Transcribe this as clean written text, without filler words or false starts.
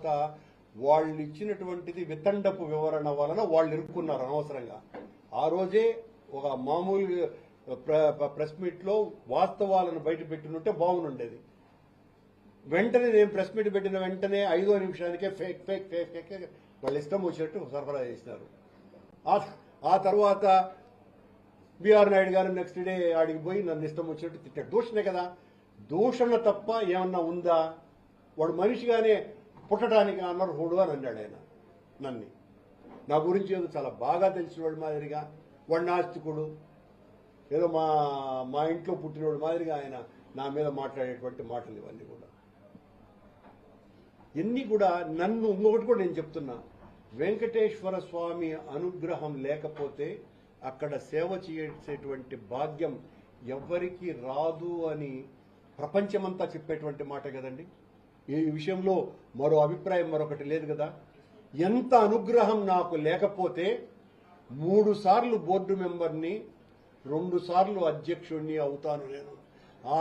తర్వాత వాళ్ళు ఇచ్చినటువంటిది వితండపు వివరణ వలన వాళ్ళు ఇరుక్కున్నారు అనవసరంగా. ఆ రోజే ఒక మామూలు ప్రెస్ మీట్ లో వాస్తవాలను బయట పెట్టినుంటే బాగుండేది. వెంటనే నేను ప్రెస్ మీట్ పెట్టిన వెంటనే 5వ నిమిషానికే ఫేక్ ఫేక్ ఫేక్ ఫేక్ వాళ్ళు ఇష్టం వచ్చినట్టు సరఫరా చేసినారు. ఆ తర్వాత బిఆర్ నాయుడు గారు నెక్స్ట్ డే ఆడికి పోయి నన్ను ఇష్టం వచ్చినట్టు తిట్టాడు. దూషణే కదా, దూషణ తప్ప ఏమన్నా ఉందా? వాడు మనిషిగానే పుట్టడానికి అనర్హుడు అని అన్నాడు ఆయన నన్ను. నా గురించి ఏదో చాలా బాగా తెలిసినవాడు మాదిరిగా, వాడు నాస్తికుడు, ఏదో మా ఇంట్లో పుట్టినవాడు మాదిరిగా ఆయన నా మీద మాట్లాడేటువంటి మాటలు ఇవన్నీ కూడా. ఇన్ని కూడా నన్ను ఇంకొకటి కూడా నేను చెప్తున్నా, వెంకటేశ్వర స్వామి అనుగ్రహం లేకపోతే అక్కడ సేవ చేసేటువంటి భాగ్యం ఎవ్వరికీ రాదు అని ప్రపంచమంతా చెప్పేటువంటి మాట కదండి. ఈ విషయంలో మరో అభిప్రాయం మరొకటి లేదు కదా. ఎంత అనుగ్రహం నాకు లేకపోతే 3 సార్లు బోర్డు మెంబర్ని, 2 సార్లు అధ్యక్షుడిని అవుతాను నేను. ఆ